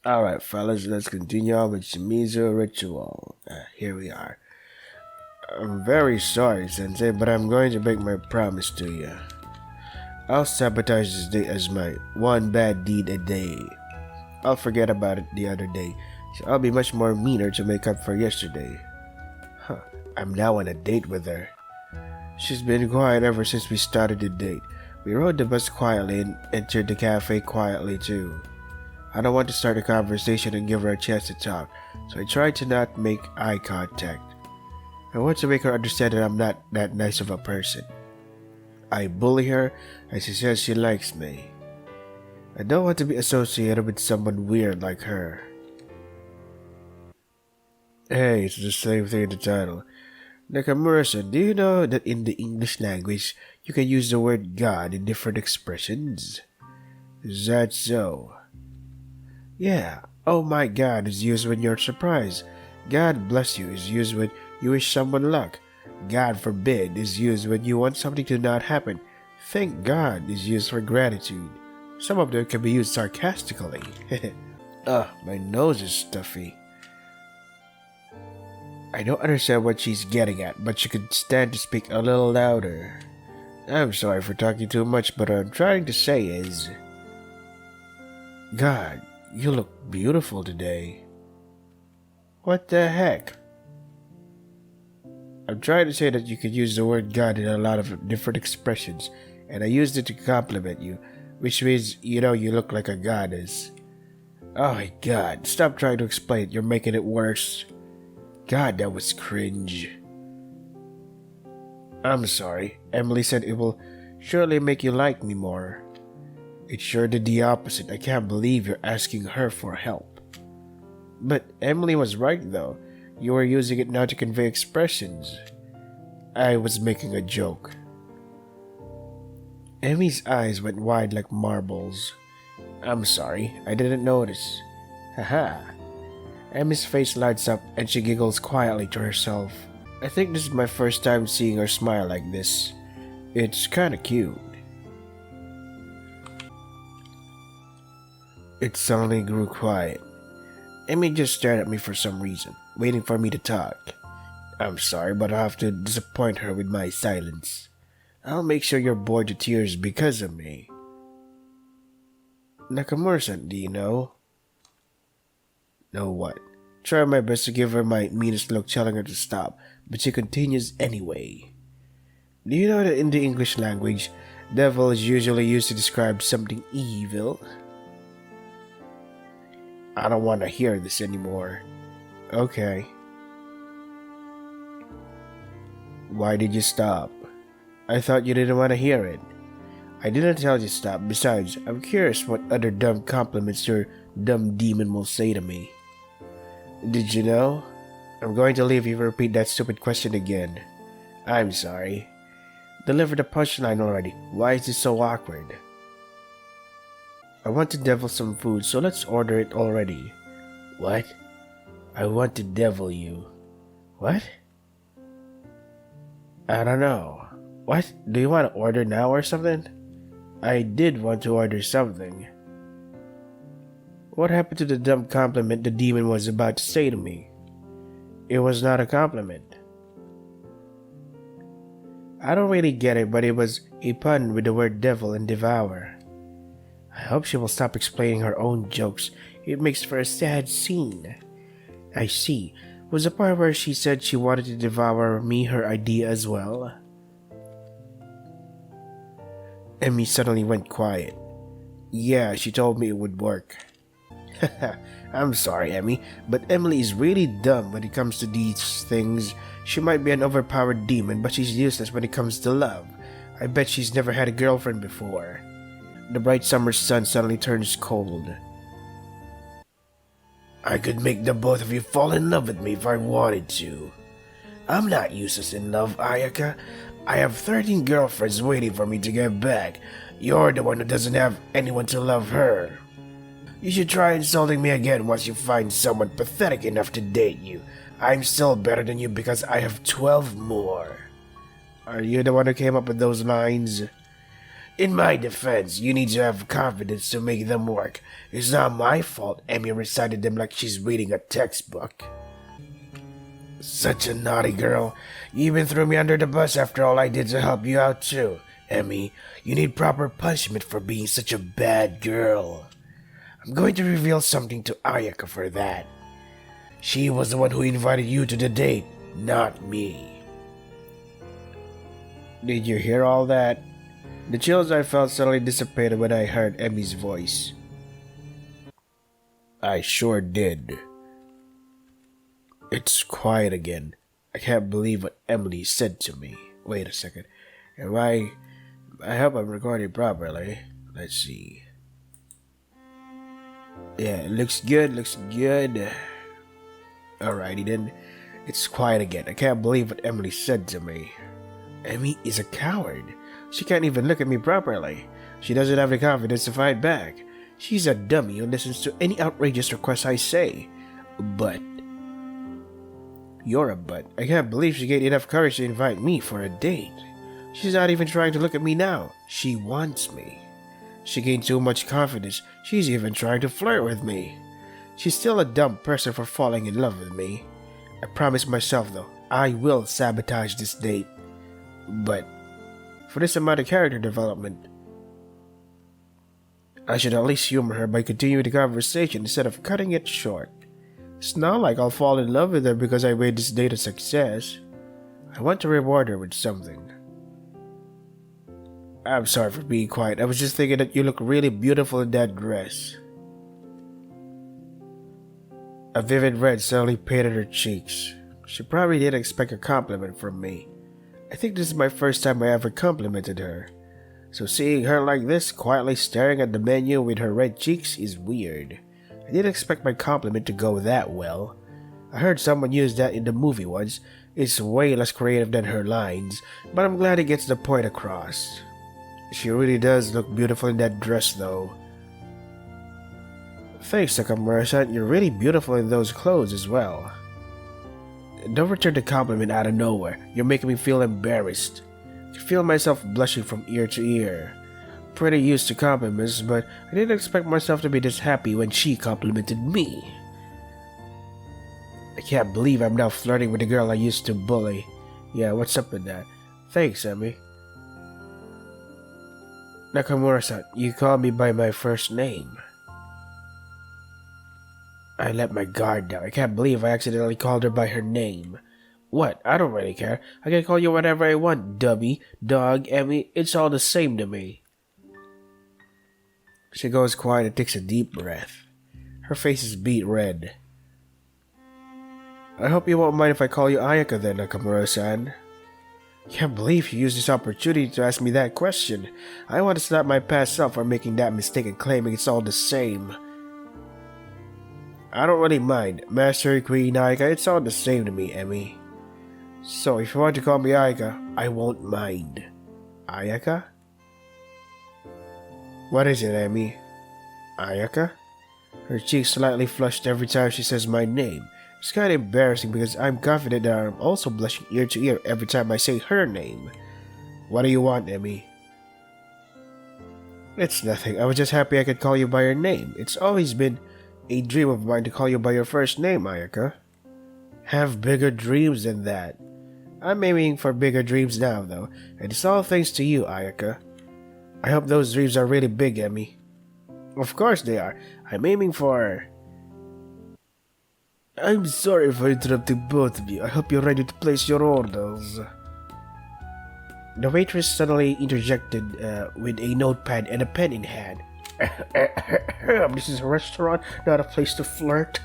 Alright, fellas, let's continue on with Shimuzu ritual. Here we are. I'm very sorry, Sensei, but I'm going to break my promise to you. I'll sabotage this day as my one bad deed a day. I'll forget about it the other day, so I'll be much more meaner to make up for yesterday. Huh, I'm now on a date with her. She's been quiet ever since we started the date. We rode the bus quietly and entered the cafe quietly too. I don't want to start a conversation and give her a chance to talk, so I try to not make eye contact. I want to make her understand that I'm not that nice of a person. I bully her and she says she likes me. I don't want to be associated with someone weird like her. Hey, it's the same thing in the title. Nakamura-san, do you know that in the English language, you can use the word God in different expressions? Is that so? Yeah, oh my God is used when you're surprised. God bless you is used when you wish someone luck. God forbid is used when you want something to not happen. Thank God is used for gratitude. Some of them can be used sarcastically. Ugh, my nose is stuffy. I don't understand what she's getting at, but she could stand to speak a little louder. I'm sorry for talking too much, but what I'm trying to say is... God, you look beautiful today. What the heck? I'm trying to say that you could use the word God in a lot of different expressions, and I used it to compliment you, which means, you look like a goddess. Oh my God, stop trying to explain it, you're making it worse. God, that was cringe. I'm sorry, Emily said it will surely make you like me more. It sure did the opposite. I can't believe you're asking her for help. But Emily was right though. You were using it now to convey expressions. I was making a joke. Emmy's eyes went wide like marbles. I'm sorry, I didn't notice. Haha. Emmy's face lights up and she giggles quietly to herself. I think this is my first time seeing her smile like this. It's kinda cute. It suddenly grew quiet. Emmy just stared at me for some reason, waiting for me to talk. I'm sorry, but I'll have to disappoint her with my silence. I'll make sure you're bored to tears because of me. Nakamura-san, do you know? Know what? Try my best to give her my meanest look telling her to stop, but she continues anyway. Do you know that in the English language, devil is usually used to describe something evil? I don't want to hear this anymore. Okay. Why did you stop? I thought you didn't want to hear it. I didn't tell you to stop. Besides, I'm curious what other dumb compliments your dumb demon will say to me. Did you know? I'm going to leave you to repeat that stupid question again. I'm sorry. Deliver the punchline already. Why is this so awkward? I want to devil some food, so let's order it already. What? I want to devil you. What? I don't know. What? Do you want to order now or something? I did want to order something. What happened to the dumb compliment the demon was about to say to me? It was not a compliment. I don't really get it, but it was a pun with the word devil and devour. I hope she will stop explaining her own jokes. It makes for a sad scene. I see. Was the part where she said she wanted to devour me her idea as well? Emmy suddenly went quiet. Yeah, she told me it would work. I'm sorry, Emmy, but Emily is really dumb when it comes to these things. She might be an overpowered demon, but she's useless when it comes to love. I bet she's never had a girlfriend before. The bright summer sun suddenly turns cold. I could make the both of you fall in love with me if I wanted to. I'm not useless in love, Ayaka. I have 13 girlfriends waiting for me to get back. You're the one who doesn't have anyone to love her. You should try insulting me again once you find someone pathetic enough to date you. I'm still better than you because I have 12 more. Are you the one who came up with those lines? In my defense, you need to have confidence to make them work. It's not my fault Emmy recited them like she's reading a textbook. Such a naughty girl. You even threw me under the bus after all I did to help you out too. Emmy, you need proper punishment for being such a bad girl. I'm going to reveal something to Ayaka for that. She was the one who invited you to the date, not me. Did you hear all that? The chills I felt suddenly dissipated when I heard Emmy's voice. I sure did. It's quiet again. I can't believe what Emily said to me. Wait a second. I hope I'm recording properly. Let's see. Yeah, it looks good, Alrighty then. It's quiet again. I can't believe what Emily said to me. Emmy is a coward. She can't even look at me properly. She doesn't have the confidence to fight back. She's a dummy who listens to any outrageous request I say. But you're a butt. I can't believe she gained enough courage to invite me for a date. She's not even trying to look at me now. She wants me. She gained too much confidence. She's even trying to flirt with me. She's still a dumb person for falling in love with me. I promised myself though, I will sabotage this date. But for this amount of character development, I should at least humor her by continuing the conversation instead of cutting it short. It's not like I'll fall in love with her because I made this date a success. I want to reward her with something. I'm sorry for being quiet. I was just thinking that you look really beautiful in that dress. A vivid red suddenly painted her cheeks. She probably didn't expect a compliment from me. I think this is my first time I ever complimented her. So seeing her like this, quietly staring at the menu with her red cheeks is weird. I didn't expect my compliment to go that well. I heard someone use that in the movie once. It's way less creative than her lines, but I'm glad it gets the point across. She really does look beautiful in that dress though. Thanks, Nakamura-san. You're really beautiful in those clothes as well. Don't return the compliment out of nowhere. You're making me feel embarrassed. I can feel myself blushing from ear to ear. Pretty used to compliments, but I didn't expect myself to be this happy when she complimented me. I can't believe I'm now flirting with the girl I used to bully. Yeah, what's up with that? Thanks, Emmy. Nakamura-san, you call me by my first name. I let my guard down. I can't believe I accidentally called her by her name. What? I don't really care. I can call you whatever I want, dummy, dog, Emmy. It's all the same to me. She goes quiet and takes a deep breath. Her face is beet red. I hope you won't mind if I call you Ayaka then, Nakamura-san. Can't believe you used this opportunity to ask me that question. I want to slap my past self for making that mistake and claiming it's all the same. I don't really mind. Master, Queen, Ayaka, it's all the same to me, Emmy. So if you want to call me Ayaka, I won't mind. Ayaka? What is it, Emmy? Ayaka? Her cheeks slightly flushed every time she says my name. It's kind of embarrassing because I'm confident that I'm also blushing ear to ear every time I say her name. What do you want, Emmy? It's nothing. I was just happy I could call you by your name. It's always been a dream of mine to call you by your first name, Ayaka. Have bigger dreams than that. I'm aiming for bigger dreams now, though, and it's all thanks to you, Ayaka. I hope those dreams are really big, Emmy. Of course they are. I'm aiming for... I'm sorry for interrupting both of you. I hope you're ready to place your orders. The waitress suddenly interjected with a notepad and a pen in hand. This is a restaurant, not a place to flirt.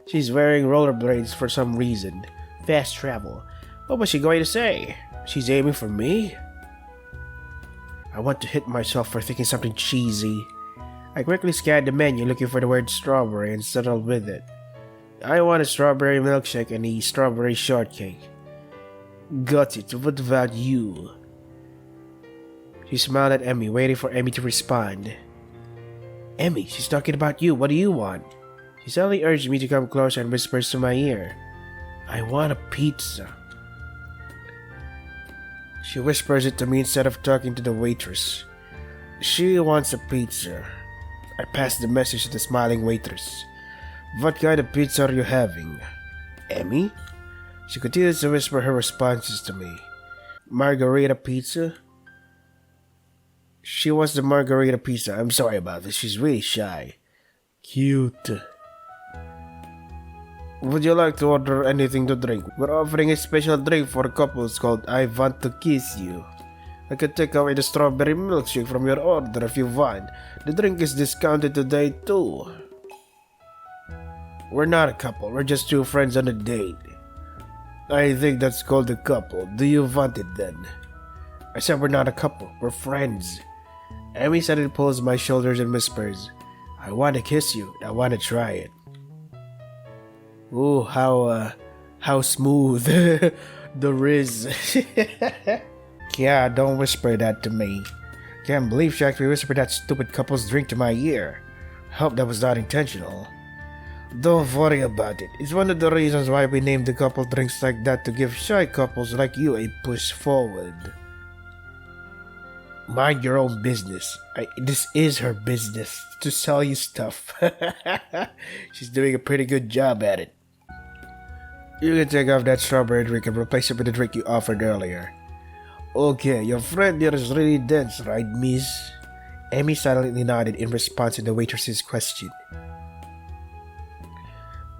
She's wearing rollerblades for some reason. Fast travel. What was she going to say? She's aiming for me? I want to hit myself for thinking something cheesy. I quickly scanned the menu looking for the word strawberry and settled with it. I want a strawberry milkshake and a strawberry shortcake. Got it. What about you? She smiled at Emmy, waiting for Emmy to respond. Emmy, she's talking about you. What do you want? She suddenly urged me to come closer and whispers to my ear. I want a pizza. She whispers it to me instead of talking to the waitress. She wants a pizza. I pass the message to the smiling waitress. What kind of pizza are you having? Emmy? She continues to whisper her responses to me. Margarita pizza? She wants the margarita pizza. I'm sorry about this. She's really shy. Cute. Would you like to order anything to drink? We're offering a special drink for couples called I Want to Kiss You. I can take away the strawberry milkshake from your order if you want. The drink is discounted today too. We're not a couple, we're just two friends on a date. I think that's called a couple. Do you want it then? I said we're not a couple, we're friends. Amy suddenly pulls my shoulders and whispers, I want to kiss you, I want to try it. Ooh, how smooth. The Riz. Yeah, don't whisper that to me. Can't believe she actually whispered that stupid couple's drink to my ear. Hope that was not intentional. Don't worry about it. It's one of the reasons why we named the couple drinks like that, to give shy couples like you a push forward. Mind your own business. This is her business, to sell you stuff. She's doing a pretty good job at it. You can take off that strawberry drink and replace it with the drink you offered earlier. Okay, your friend here is really dense, right, miss? Amy silently nodded in response to the waitress's question.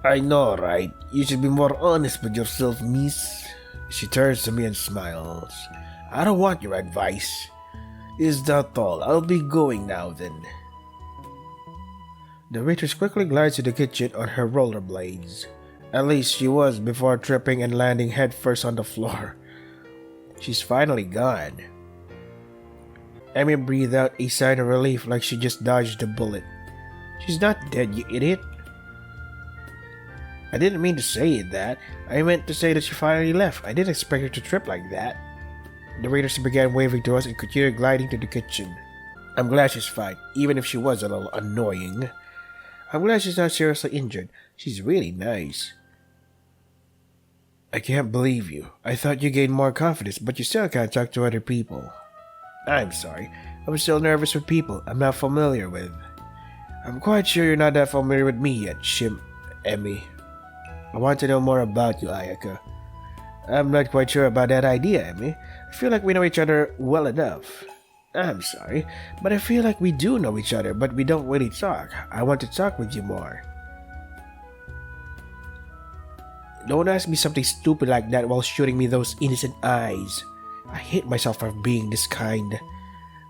I know, right? You should be more honest with yourself, miss. She turns to me and smiles. I don't want your advice. Is that all? I'll be going now then. The waitress quickly glides to the kitchen on her rollerblades. At least she was before tripping and landing headfirst on the floor. She's finally gone. Amy breathed out a sigh of relief like she just dodged a bullet. She's not dead, you idiot. I didn't mean to say that. I meant to say that she finally left. I didn't expect her to trip like that. The waiters began waving to us and continued gliding to the kitchen. I'm glad she's fine, even if she was a little annoying. I'm glad she's not seriously injured. She's really nice. I can't believe you. I thought you gained more confidence, but you still can't talk to other people. I'm sorry. I'm still nervous with people I'm not familiar with. I'm quite sure you're not that familiar with me yet, Emmy. I want to know more about you, Ayaka. I'm not quite sure about that idea, Emmy. I feel like we know each other well enough. I'm sorry, but I feel like we do know each other, but we don't really talk. I want to talk with you more. Don't ask me something stupid like that while shooting me those innocent eyes. I hate myself for being this kind.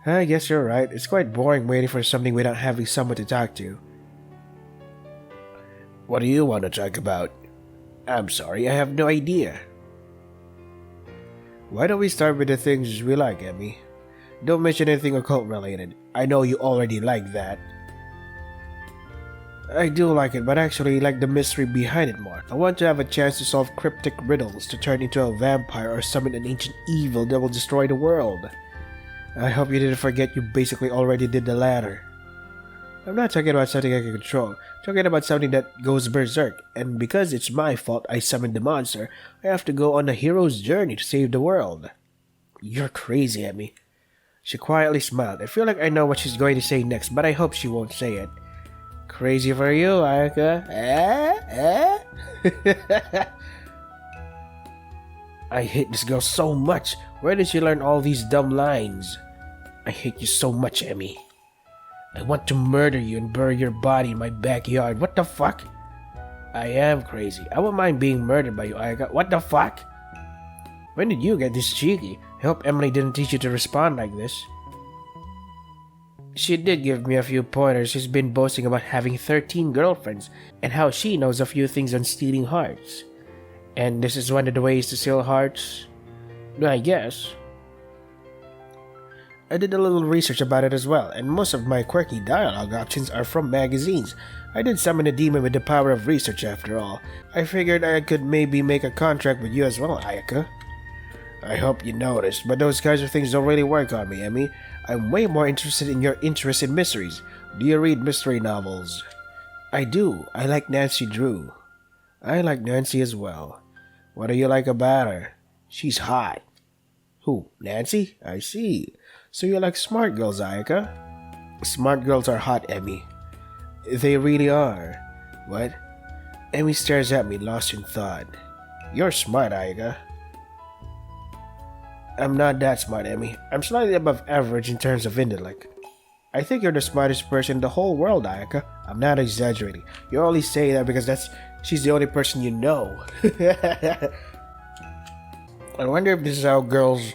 I guess you're right. It's quite boring waiting for something without having someone to talk to. What do you want to talk about? I'm sorry, I have no idea. Why don't we start with the things we like, Emmy? Don't mention anything occult related. I know you already like that. I do like it, but actually like the mystery behind it more. I want to have a chance to solve cryptic riddles, to turn into a vampire or summon an ancient evil that will destroy the world. I hope you didn't forget you basically already did the latter. I'm not talking about something I can control. I'm talking about something that goes berserk, and because it's my fault I summoned the monster, I have to go on a hero's journey to save the world. You're crazy, Emmy. She quietly smiled. I feel like I know what she's going to say next, but I hope she won't say it. Crazy for you, Ayaka? I hate this girl so much. Where did she learn all these dumb lines? I hate you so much, Emmy. I want to murder you and bury your body in my backyard. What the fuck? I am crazy. I wouldn't mind being murdered by you, Ayaka. What the fuck? When did you get this cheeky? I hope Emily didn't teach you to respond like this. She did give me a few pointers. She's been boasting about having 13 girlfriends and how she knows a few things on stealing hearts. And this is one of the ways to steal hearts? I guess. I did a little research about it as well, and most of my quirky dialogue options are from magazines. I did summon a demon with the power of research after all. I figured I could maybe make a contract with you as well, Ayaka. I hope you noticed, but those kinds of things don't really work on me, Emmy. I'm way more interested in your interest in mysteries. Do you read mystery novels? I do. I like Nancy Drew. I like Nancy as well. What do you like about her? She's hot. Who? Nancy? I see. So you like smart girls, Ayaka? Smart girls are hot, Emmy. They really are. What? Emmy stares at me, lost in thought. You're smart, Ayaka. I'm not that smart, Emmy. I'm slightly above average in terms of intellect. I think you're the smartest person in the whole world, Ayaka. I'm not exaggerating. You only say that because she's the only person you know. I wonder if this is how girls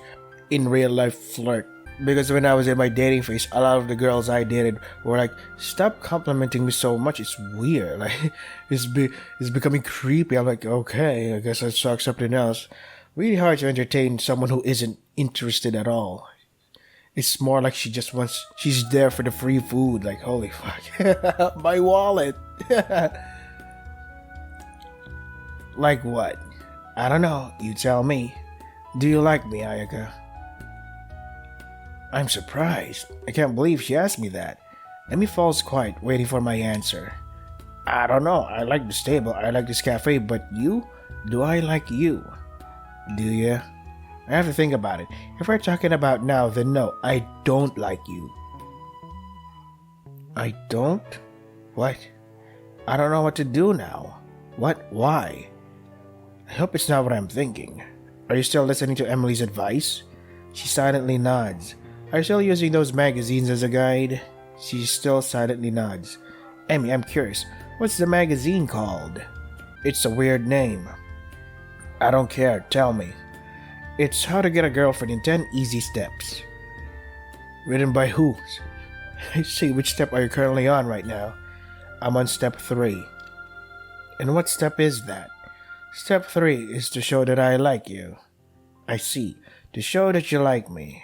in real life flirt. Because when I was in my dating phase, a lot of the girls I dated were like, "Stop complimenting me so much. It's weird. Like, it's becoming creepy." I'm like, "Okay, I guess I'll talk something else." Really hard to entertain someone who isn't interested at all. It's more like she's there for the free food. Like, holy fuck, my wallet. Like what? I don't know. You tell me. Do you like me, Ayaka? I'm surprised. I can't believe she asked me that. Emmy falls quiet, waiting for my answer. I don't know. I like this table. I like this cafe. But you? Do I like you? Do you? I have to think about it. If we're talking about now, then no, I don't like you. I don't? What? I don't know what to do now. What? Why? I hope it's not what I'm thinking. Are you still listening to Emily's advice? She silently nods. Are you still using those magazines as a guide? She still silently nods. Emmy, I'm curious. What's the magazine called? It's a weird name. I don't care. Tell me. It's How to Get a Girlfriend in 10 Easy Steps. Written by who? I see. Which step are you currently on right now? I'm on step 3. And what step is that? Step 3 is to show that I like you. I see. To show that you like me.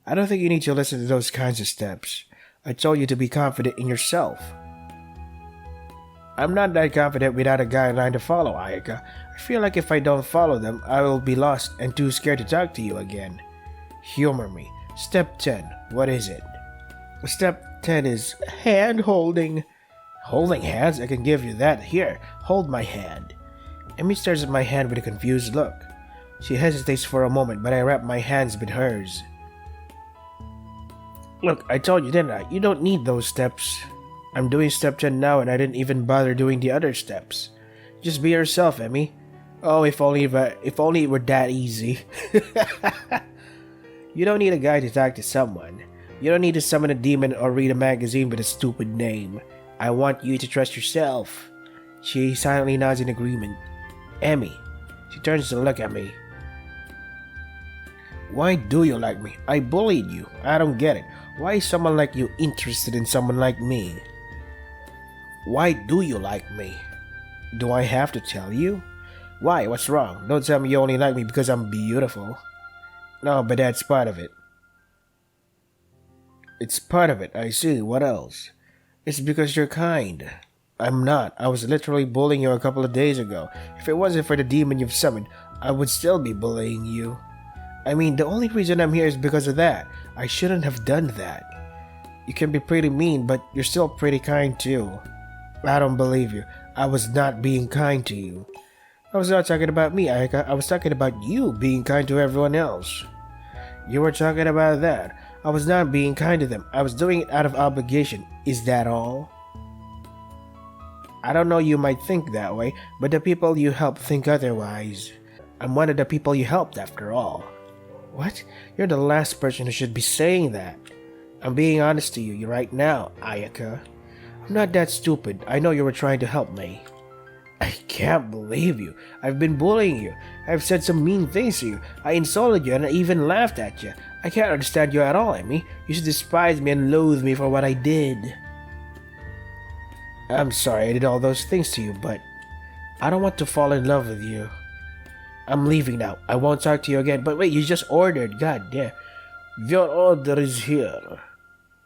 I don't think you need to listen to those kinds of steps. I told you to be confident in yourself. I'm not that confident without a guideline to follow, Ayaka. I feel like if I don't follow them, I will be lost and too scared to talk to you again. Humor me. Step 10. What is it? Step 10 is hand holding. Holding hands? I can give you that. Here, hold my hand. Emmy stares at my hand with a confused look. She hesitates for a moment, but I wrap my hands with hers. Look, I told you, didn't I? You don't need those steps. I'm doing step 10 now and I didn't even bother doing the other steps. Just be yourself, Emmy. Oh, if only it were that easy. You don't need a guy to talk to someone. You don't need to summon a demon or read a magazine with a stupid name. I want you to trust yourself. She silently nods in agreement. Emmy. She turns to look at me. Why do you like me? I bullied you. I don't get it. Why is someone like you interested in someone like me? Why do you like me? Do I have to tell you? Why? What's wrong? Don't tell me you only like me because I'm beautiful. No, but that's part of it. It's part of it, I see. What else? It's because you're kind. I'm not. I was literally bullying you a couple of days ago. If it wasn't for the demon you've summoned, I would still be bullying you. I mean, the only reason I'm here is because of that. I shouldn't have done that. You can be pretty mean, but you're still pretty kind too. I don't believe you. I was not being kind to you. I was not talking about me, Ayaka. I was talking about you being kind to everyone else. You were talking about that. I was not being kind to them. I was doing it out of obligation. Is that all? I don't know, you might think that way, but the people you help think otherwise. I'm one of the people you helped after all. What? You're the last person who should be saying that. I'm being honest to you right now, Ayaka. I'm not that stupid. I know you were trying to help me. I can't believe you. I've been bullying you. I've said some mean things to you. I insulted you and I even laughed at you. I can't understand you at all, Emmy. You should despise me and loathe me for what I did. I'm sorry I did all those things to you, but I don't want to fall in love with you. I'm leaving now. I won't talk to you again. But wait, you just ordered. God damn. Your order is here.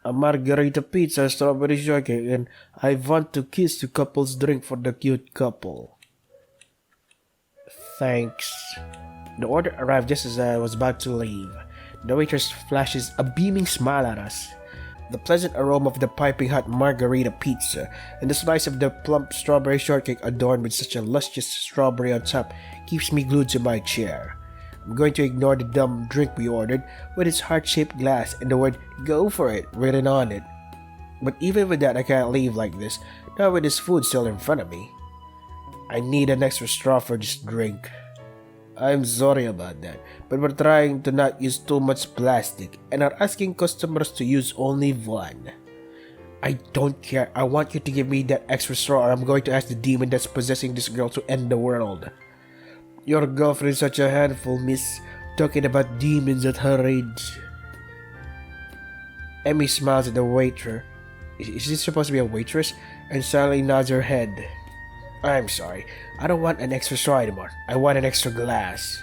A margarita pizza, strawberry shortcake, and I want to kiss the couple's drink for the cute couple. Thanks. The order arrived just as I was about to leave. The waitress flashes a beaming smile at us. The pleasant aroma of the piping hot margarita pizza and the slice of the plump strawberry shortcake adorned with such a luscious strawberry on top keeps me glued to my chair. I'm going to ignore the dumb drink we ordered with its heart-shaped glass and the word "Go for it" written on it. But even with that, I can't leave like this, not with this food still in front of me. I need an extra straw for this drink. I'm sorry about that, but we're trying to not use too much plastic and are asking customers to use only one. I don't care. I want you to give me that extra straw or I'm going to ask the demon that's possessing this girl to end the world. Your girlfriend is such a handful, miss. Talking about demons at her age. Emmy smiles at the waiter. Is this supposed to be a waitress? And suddenly nods her head. I'm sorry. I don't want an extra straw anymore. I want an extra glass.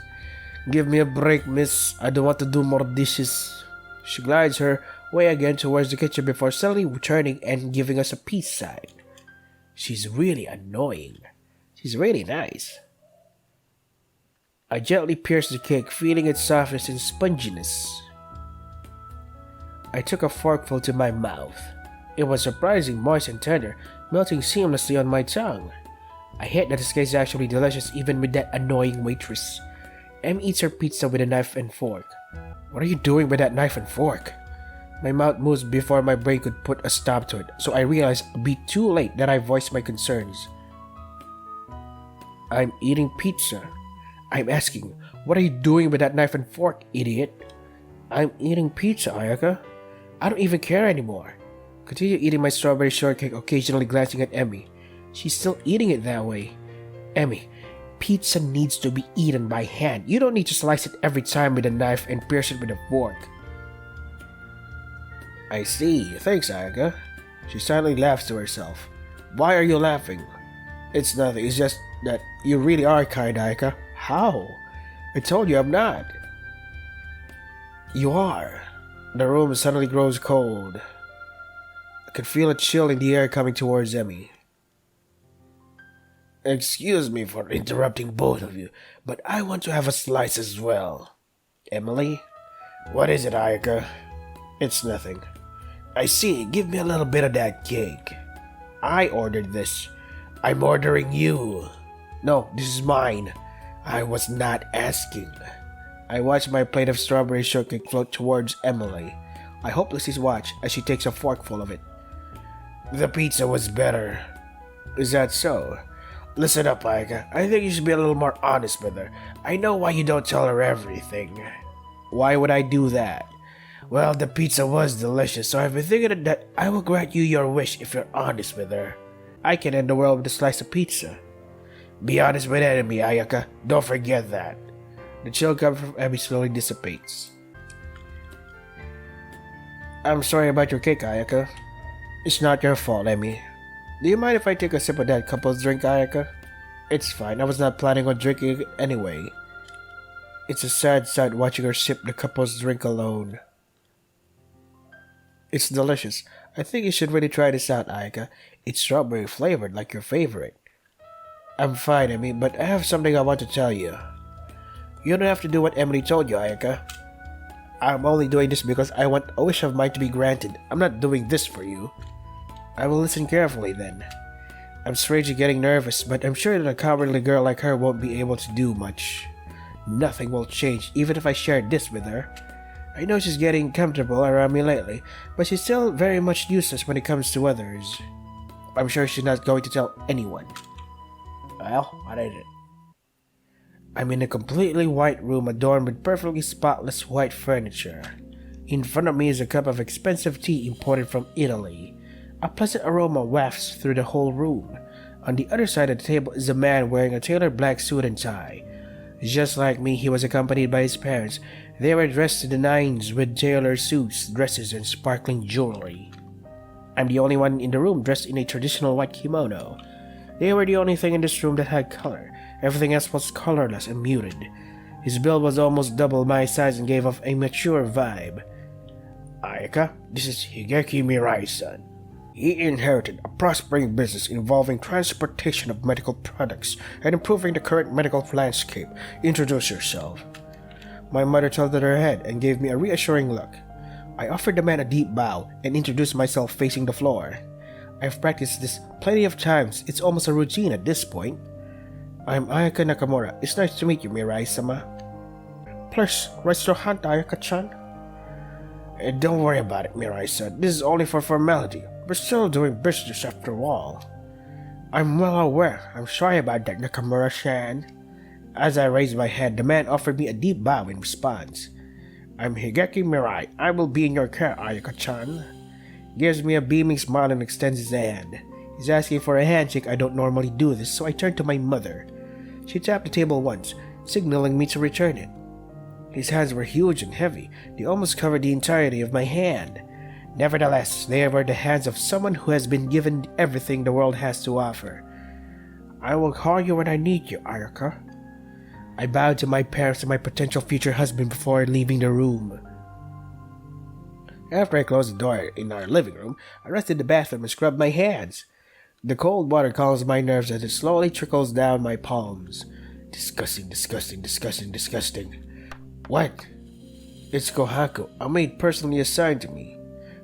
Give me a break, miss. I don't want to do more dishes. She glides her way again towards the kitchen before suddenly returning and giving us a peace sign. She's really annoying. She's really nice. I gently pierced the cake, feeling its softness and sponginess. I took a forkful to my mouth. It was surprisingly moist and tender, melting seamlessly on my tongue. I hate that this cake is actually delicious even with that annoying waitress. Em eats her pizza with a knife and fork. What are you doing with that knife and fork? My mouth moves before my brain could put a stop to it, so I realized a bit too late that I voiced my concerns. I'm eating pizza. I'm asking, what are you doing with that knife and fork, idiot? I'm eating pizza, Ayaka. I don't even care anymore. Continue eating my strawberry shortcake, occasionally glancing at Emmy. She's still eating it that way. Emmy, pizza needs to be eaten by hand. You don't need to slice it every time with a knife and pierce it with a fork. I see. Thanks, Ayaka. She silently laughs to herself. Why are you laughing? It's nothing. It's just that you really are kind, Ayaka. How? I told you I'm not. You are. The room suddenly grows cold. I could feel a chill in the air coming towards Emmy. Excuse me for interrupting both of you, but I want to have a slice as well. Emily? What is it, Ayaka? It's nothing. I see. Give me a little bit of that cake. I ordered this. I'm ordering you. No, this is mine. I was not asking. I watch my plate of strawberry shortcake float towards Emily. I hopelessly watch as she takes a forkful of it. The pizza was better. Is that so? Listen up, Ayaka. I think you should be a little more honest with her. I know why you don't tell her everything. Why would I do that? Well, the pizza was delicious, so I've been thinking that I will grant you your wish if you're honest with her. I can end the world with a slice of pizza. Be honest with Emmy, Ayaka. Don't forget that. The chill coming from Emmy slowly dissipates. I'm sorry about your cake, Ayaka. It's not your fault, Emmy. Do you mind if I take a sip of that couple's drink, Ayaka? It's fine. I was not planning on drinking it anyway. It's a sad sight watching her sip the couple's drink alone. It's delicious. I think you should really try this out, Ayaka. It's strawberry flavored like your favorite. I'm fine, Emmy, but I have something I want to tell you. You don't have to do what Emily told you, Ayaka. I'm only doing this because I want a wish of mine to be granted. I'm not doing this for you. I will listen carefully then. I'm strangely getting nervous, but I'm sure that a cowardly girl like her won't be able to do much. Nothing will change even if I share this with her. I know she's getting comfortable around me lately, but she's still very much useless when it comes to others. I'm sure she's not going to tell anyone. Well, what is it? I'm in a completely white room adorned with perfectly spotless white furniture. In front of me is a cup of expensive tea imported from Italy. A pleasant aroma wafts through the whole room. On the other side of the table is a man wearing a tailored black suit and tie. Just like me, he was accompanied by his parents. They were dressed to the nines with tailored suits, dresses, and sparkling jewelry. I'm the only one in the room dressed in a traditional white kimono. They were the only thing in this room that had color. Everything else was colorless and muted. His build was almost double my size and gave off a mature vibe. Ayaka, this is Higeki Mirai's son. He inherited a prospering business involving transportation of medical products and improving the current medical landscape. Introduce yourself. My mother tilted her head and gave me a reassuring look. I offered the man a deep bow and introduced myself facing the floor. I've practiced this plenty of times. It's almost a routine at this point. I'm Ayaka Nakamura. It's nice to meet you, Mirai-sama. please raise your hand, Ayaka-chan. Don't worry about it, Mirai-san. This is only for formality. We're still doing business after all. I'm well aware. I'm sorry about that, Nakamura-san. As I raised my head, the man offered me a deep bow in response. I'm Higeki Mirai. I will be in your care, Ayaka-chan. Gives me a beaming smile and extends his hand. He's asking for a handshake. I don't normally do this, so I turn to my mother. She tapped the table once, signaling me to return it. His hands were huge and heavy. They almost covered the entirety of my hand. Nevertheless, they were the hands of someone who has been given everything the world has to offer. I will call you when I need you, Ayaka. I bowed to my parents and my potential future husband before leaving the room. After I closed the door in our living room, I rested in the bathroom and scrubbed my hands. The cold water calms my nerves as it slowly trickles down my palms. Disgusting, disgusting, disgusting, disgusting. What? It's Kohaku, a maid personally assigned to me.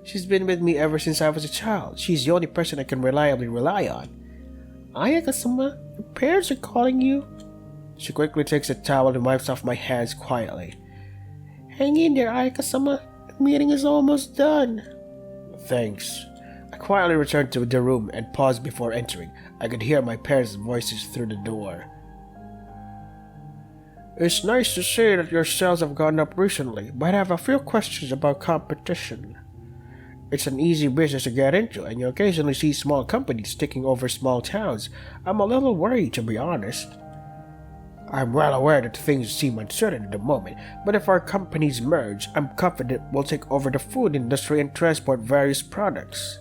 She's been with me ever since I was a child. She's the only person I can reliably rely on. Ayaka-sama, your parents are calling you. She quickly takes a towel and wipes off my hands quietly. Hang in there, Ayaka-sama. The meeting is almost done. Thanks. I quietly returned to the room and paused before entering. I could hear my parents' voices through the door. It's nice to see that your sales have gone up recently, but I have a few questions about competition. It's an easy business to get into, and you occasionally see small companies taking over small towns. I'm a little worried, to be honest. I'm well aware that things seem uncertain at the moment, but if our companies merge, I'm confident we'll take over the food industry and transport various products.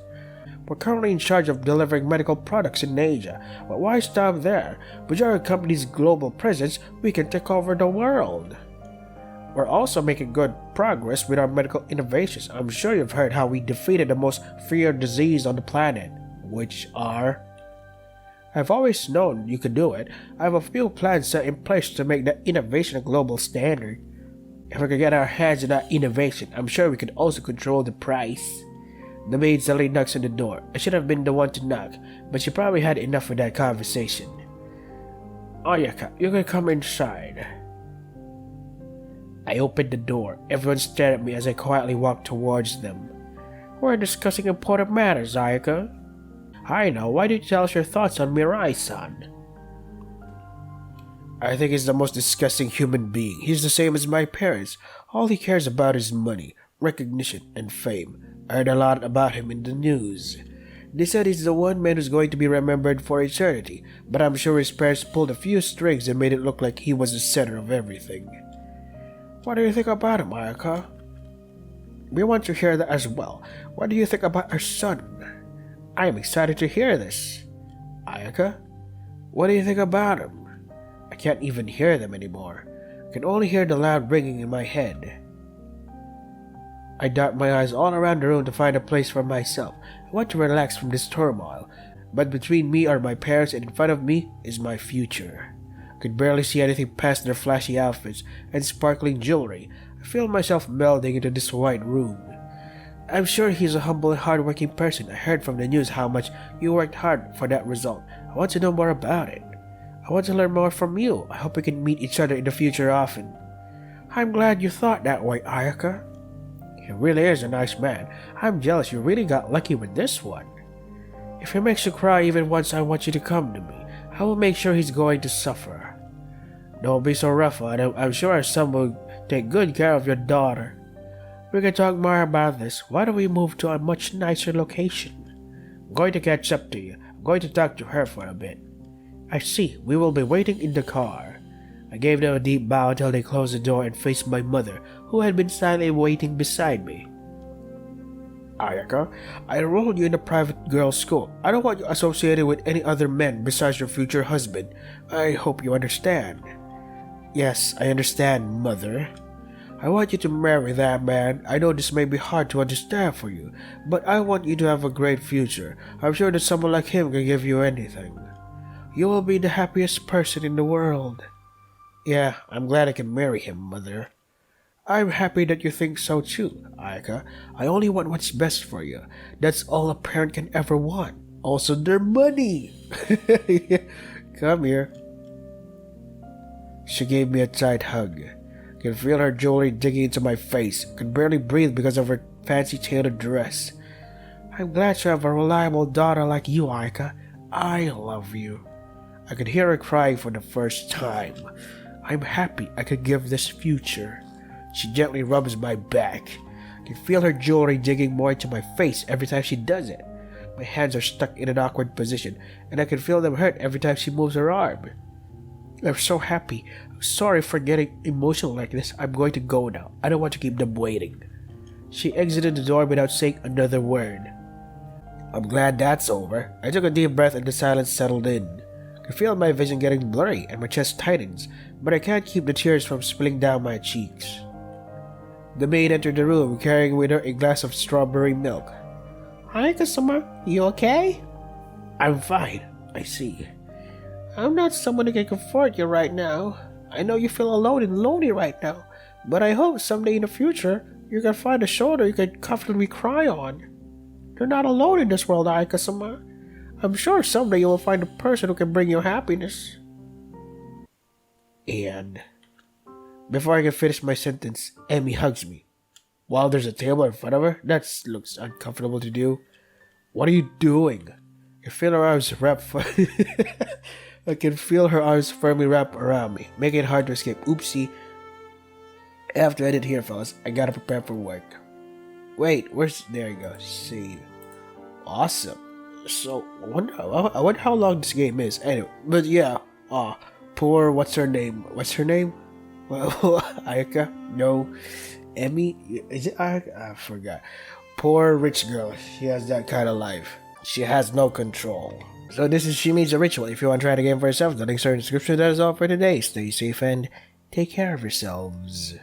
We're currently in charge of delivering medical products in Asia, but why stop there? With our company's global presence, we can take over the world. We're also making good progress with our medical innovations. I'm sure you've heard how we defeated the most feared disease on the planet, which are... I've always known you could do it. I have a few plans set in place to make that innovation a global standard. If we could get our hands on that innovation, I'm sure we could also control the price. The maid suddenly knocks on the door. I should have been the one to knock, but she probably had enough of that conversation. Ayaka, you can come inside. I opened the door. Everyone stared at me as I quietly walked towards them. We're discussing important matters, Ayaka. I know. Why don't you tell us your thoughts on Mirai-san? I think he's the most disgusting human being. He's the same as my parents. All he cares about is money, recognition, and fame. I heard a lot about him in the news. They said he's the one man who's going to be remembered for eternity, but I'm sure his parents pulled a few strings and made it look like he was the center of everything. What do you think about him, Ayaka? We want to hear that as well. What do you think about our son? I am excited to hear this. Ayaka, what do you think about him? I can't even hear them anymore. I can only hear the loud ringing in my head. I dart my eyes all around the room to find a place for myself. I want to relax from this turmoil, but between me are my parents and in front of me is my future. I could barely see anything past their flashy outfits and sparkling jewelry. I feel myself melding into this white room. I'm sure he's a humble and hardworking person. I heard from the news how much you worked hard for that result. I want to know more about it. I want to learn more from you. I hope we can meet each other in the future often. I'm glad you thought that way, Ayaka. He really is a nice man. I'm jealous you really got lucky with this one. If he makes you cry even once, I want you to come to me. I will make sure he's going to suffer. Don't be so rough on him. I'm sure our son will take good care of your daughter. We can talk more about this. Why don't we move to a much nicer location? I'm going to catch up to you. I'm going to talk to her for a bit. I see. We will be waiting in the car. I gave them a deep bow until they closed the door and faced my mother, who had been silently waiting beside me. Ayaka, I enrolled you in a private girls' school. I don't want you associated with any other men besides your future husband. I hope you understand. Yes, I understand, Mother. I want you to marry that man. I know this may be hard to understand for you, but I want you to have a great future. I'm sure that someone like him can give you anything. You will be the happiest person in the world. Yeah, I'm glad I can marry him, Mother. I'm happy that you think so too, Ayaka. I only want what's best for you. That's all a parent can ever want. Also, their money. Come here. She gave me a tight hug. I can feel her jewelry digging into my face. I could barely breathe because of her fancy tailored dress. I'm glad to have a reliable daughter like you, Aika. I love you. I could hear her crying for the first time. I'm happy I could give this future. She gently rubs my back. I can feel her jewelry digging more into my face every time she does it. My hands are stuck in an awkward position, and I can feel them hurt every time she moves her arm. I'm so happy. I'm sorry for getting emotional like this. I'm going to go now. I don't want to keep them waiting. She exited the door without saying another word. I'm glad that's over. I took a deep breath and the silence settled in. I can feel my vision getting blurry and my chest tightens, but I can't keep the tears from spilling down my cheeks. The maid entered the room, carrying with her a glass of strawberry milk. Hi, customer. You okay? I'm fine. I see. I'm not someone who can comfort you right now. I know you feel alone and lonely right now, but I hope someday in the future you can find a shoulder you can comfortably cry on. You're not alone in this world, Aika-sama. I'm sure someday you will find a person who can bring you happiness. And before I can finish my sentence, Emmy hugs me. While there's a table in front of her, that looks uncomfortable to do. What are you doing? I feel her arms I can feel her arms firmly wrap around me, making it hard to escape. Oopsie. After I did here, fellas, I gotta prepare for work. Wait, there you go. Save. Awesome. So, I wonder how long this game is. Anyway, but yeah. Poor, what's her name? Well, Ayaka? No. Emmy? Is it Ayaka? I forgot. Poor rich girl. She has that kind of life. She has no control. So this is Shimuzu Ritual. If you want to try the game for yourself, the links are in the description. That is all for today. Stay safe and take care of yourselves.